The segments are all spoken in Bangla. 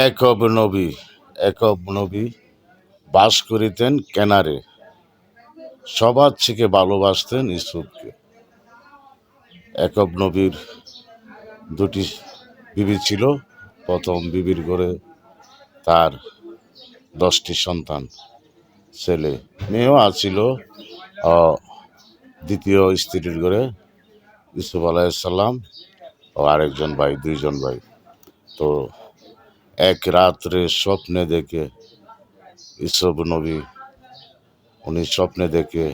একব নবী বাস করিতেন কেনারে, সবার থেকে ভালোবাসতেন ইউসুফকে। একব নবীর দুটি বিবি ছিল। প্রথম বিবির ঘরে তার 10টি সন্তান, ছেলে মেয়েও আছিল। দ্বিতীয় স্ত্রীর ঘরে ইউসুফ আলাইসাল্লাম ও আরেকজন ভাই, 2জন ভাই। তো এক রাত্রে স্বপ্নে দেখে ইউসুফ নবী, উনি স্বপ্নে দেখে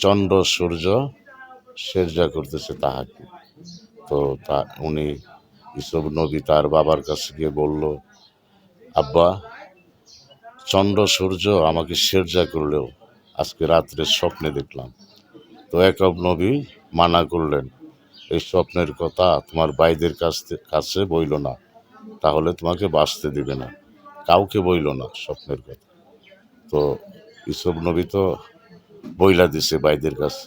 চন্দ্র সূর্য সেজদা করতেছে তাহাকে। তো উনি ইউসুফ নবী তার বাবার কাছে গিয়ে বলল, আব্বা, চন্দ্র সূর্য আমাকে সেজদা করলেও আজকে রাত্রে স্বপ্নে দেখলাম। তো একব নবী মানা করলেন, এই স্বপ্নের কথা তোমার ভাইদের কাছে বইল না, তাহলে তোমাকে বাঁচতে দিবে না। কাউকে বইল না স্বপ্নের কথা। তো ইউসুফ নবী তো বইলা দিছে ভাইদের কাছে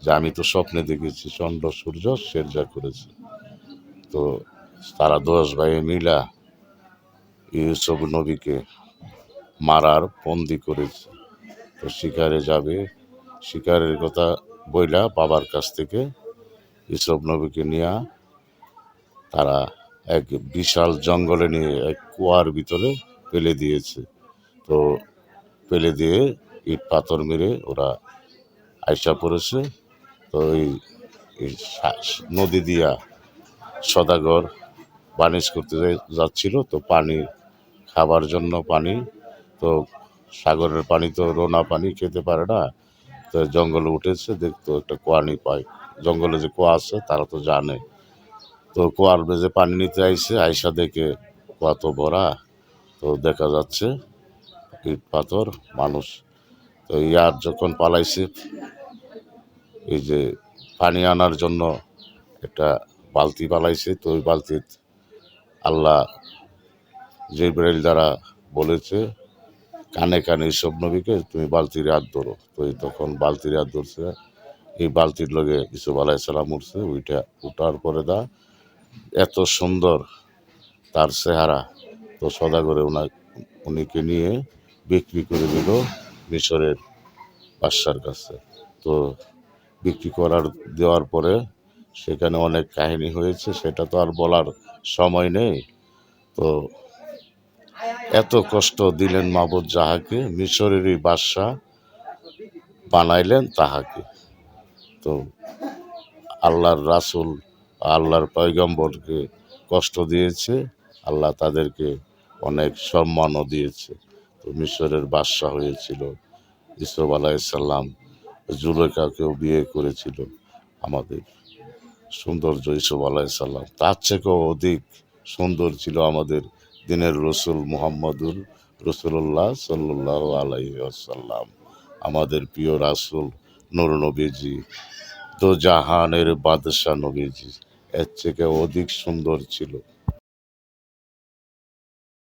যে আমি তো স্বপ্নে দেখেছি চন্দ্র সূর্য সেজদা করেছে। তো তারা 10 ভাই মিলা ইউসুফ নবীকে মারার বন্দি করেছে। তো শিকারে যাবে, শিকারের কথা বইলা বাবার কাছ থেকে ইউসুফ নবীকে নিয়ে তারা এক বিশাল জঙ্গলে নিয়ে এক কুয়ার ভিতরে ফেলে দিয়েছে। তো ফেলে দিয়ে ইট পাথর মেরে ওরা আইসা পড়েছে। তো এই নদী দিয়া সদাগর বাণিজ্য করতে যাচ্ছিল। তো পানি খাবার জন্য পানি, তো সাগরের পানি তো রোনা পানি খেতে পারে না। তো জঙ্গলে উঠেছে, দেখতো একটা কোয়ানি পায়। জঙ্গলে যে কুয়া আছে তারা তো জানে। তো কুয়ার বেজে পানি নিতে আইসে, আইসা দেখে কুয়া তো ভরা। তো দেখা যাচ্ছে ইট পাথর, মানুষ। তো ইয়ার যখন পালাইছে, এই যে পানি আনার জন্য একটা বালতি পালাইছে। তো ওই বালতির আল্লাহ জিবরাইল দ্বারা বলেছে কানে কানে ইউসুফ নবীকে, তুমি বালতির হাত ধরো। তো তখন বালতির হাত ধরছে, এই বালতির লগে ইউসুফ আলাইসাল্লাম উঠছে। উঠার পরে এত সুন্দর তার চেহারা। তো সদাগরে উনিকে নিয়ে বিক্রি করে দিল মিশরের বাদশার কাছে। তো বিক্রি দেওয়ার পরে সেখানে অনেক কাহিনী হয়েছে, সেটা তো আর বলার সময় নেই। তো এত কষ্ট দিলেন মাবুদ যাহাকে, মিশরেরই বাদশা বানাইলেন তাহাকে। তো আল্লাহর রাসূল, আল্লাহর পয়গম্বরকে কষ্ট দিয়েছে, আল্লাহ তাদেরকে অনেক সম্মানও দিয়েছে। তো মিশরের বাদশা হয়েছিল ইউসুফ আলাইসাল্লাম। জুলেখাকেও বিয়ে করেছিল আমাদের সৌন্দর্য ইউসুফ আলাইসাল্লাম। তার থেকেও অধিক সুন্দর ছিল আমাদের দিনের রসুল মুহাম্মদুর রসুল্লাহ সাল্লাল্লাহু আলাইহি ওয়াসাল্লাম। আমাদের প্রিয় রাসূল নূর নবীজি, তো জাহানের বাদশাহ নবীজি এর থেকে অধিক সুন্দর ছিল।